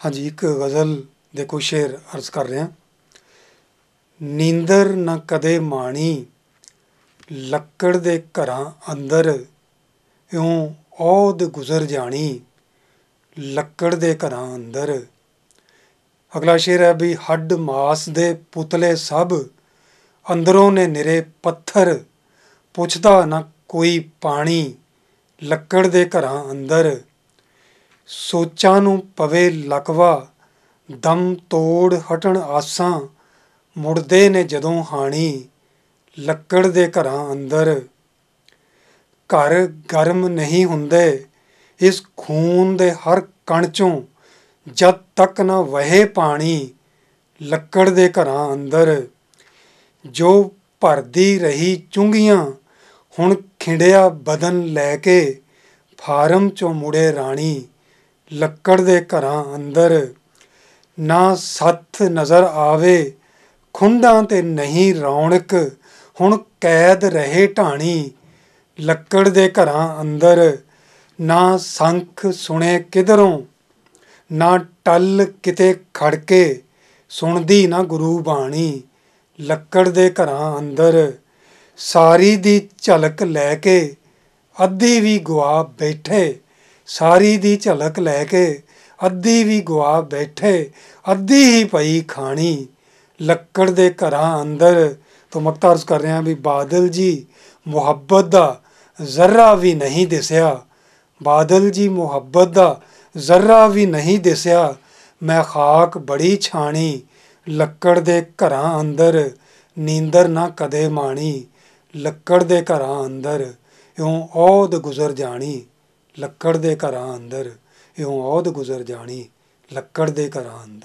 हाँ जी, एक गज़ल ਦੇ ਕੁਝ ਸ਼ੇਰ ਅਰਜ਼ ਕਰ ਰਿਹਾ। ਨੀਂਦਰ ਨਾ ਕਦੇ ਮਾਣੀ ਲੱਕੜ ਦੇ ਘਰਾਂ ਅੰਦਰ, ਇਉਂ ਔਧ ਗੁਜ਼ਰ ਜਾਣੀ ਲੱਕੜ ਦੇ ਘਰਾਂ ਅੰਦਰ। ਅਗਲਾ ਸ਼ੇਰ ਹੈ ਵੀ ਹੱਡ ਮਾਸ ਦੇ ਪੁਤਲੇ ਸਭ ਅੰਦਰੋਂ ਨੇ ਨਿਰੇ ਪੱਥਰ, ਪੁੱਛਦਾ ਨਾ ਕੋਈ ਪਾਣੀ ਲੱਕੜ ਦੇ ਘਰਾਂ ਅੰਦਰ। ਸੋਚਾਂ ਨੂੰ ਪਵੇ ਲਕਵਾ ਦਮ ਤੋੜ ਹਟਣ ਆਸਾਂ, ਮੁੜਦੇ ਨੇ ਜਦੋਂ ਹਾਣੀ ਲੱਕੜ ਦੇ ਘਰਾਂ ਅੰਦਰ। ਘਰ ਗਰਮ ਨਹੀਂ ਹੁੰਦੇ ਇਸ ਖੂਨ ਦੇ ਹਰ ਕਣ ਚੋਂ, ਜਦ ਤੱਕ ਨਾ ਵਹੇ ਪਾਣੀ ਲੱਕੜ ਦੇ ਘਰਾਂ ਅੰਦਰ। ਜੋ ਭਰਦੀ ਰਹੀ ਚੁੰਗੀਆਂ ਹੁਣ ਖਿੰਡਿਆ ਬਦਨ ਲੈ ਕੇ, ਫਾਰਮ ਚੋਂ ਮੁੜੇ ਰਾਣੀ ਲੱਕੜ ਦੇ ਘਰਾਂ ਅੰਦਰ। ਨਾ ਸੱਥ ਨਜ਼ਰ ਆਵੇ ਖੁੰਡਾਂ ਤੇ ਨਹੀਂ ਰੌਣਕ, ਹੁਣ ਕੈਦ ਰਹੇ ਢਾਣੀ ਲੱਕੜ ਦੇ ਘਰਾਂ ਅੰਦਰ। ਨਾ ਸੰਖ ਸੁਣੇ ਕਿਧਰੋਂ ਨਾ ਟੱਲ ਕਿਤੇ ਖੜਕੇ, ਸੁਣਦੀ ਨਾ ਗੁਰੂ ਬਾਣੀ ਲੱਕੜ ਦੇ ਘਰਾਂ ਅੰਦਰ। ਸਾਰੀ ਦੀ ਝਲਕ ਲੈ ਕੇ ਅੱਧੀ ਵੀ ਗਵਾ ਬੈਠੇ, ਸਾਰੀ ਦੀ ਝਲਕ ਲੈ ਕੇ ਅੱਧੀ ਵੀ ਗਵਾ ਬੈਠੇ, ਅੱਧੀ ਹੀ ਪਈ ਖਾਣੀ ਲੱਕੜ ਦੇ ਘਰਾਂ ਅੰਦਰ। ਤੋਂ ਮਕਤਾ ਅਰਜ਼ ਕਰ ਰਿਹਾ ਵੀ ਬਾਦਲ ਜੀ ਮੁਹੱਬਤ ਦਾ ਜ਼ਰਾ ਵੀ ਨਹੀਂ ਦਿਸਿਆ, ਬਾਦਲ ਜੀ ਮੁਹੱਬਤ ਦਾ ਜ਼ਰਾ ਵੀ ਨਹੀਂ ਦਿਸਿਆ, ਮੈਂ ਖਾਕ ਬੜੀ ਛਾਣੀ ਲੱਕੜ ਦੇ ਘਰਾਂ ਅੰਦਰ। ਨੀਂਦਰ ਨਾ ਕਦੇ ਮਾਣੀ ਲੱਕੜ ਦੇ ਘਰਾਂ ਅੰਦਰ, ਇਉਂ ਔਧ ਗੁਜ਼ਰ ਜਾਣੀ ਲੱਕੜ ਦੇ ਘਰਾਂ ਅੰਦਰ, ਇਉਂ ਔਧ ਗੁਜ਼ਰ ਜਾਣੀ ਲੱਕੜ ਦੇ ਘਰਾਂ ਅੰਦਰ।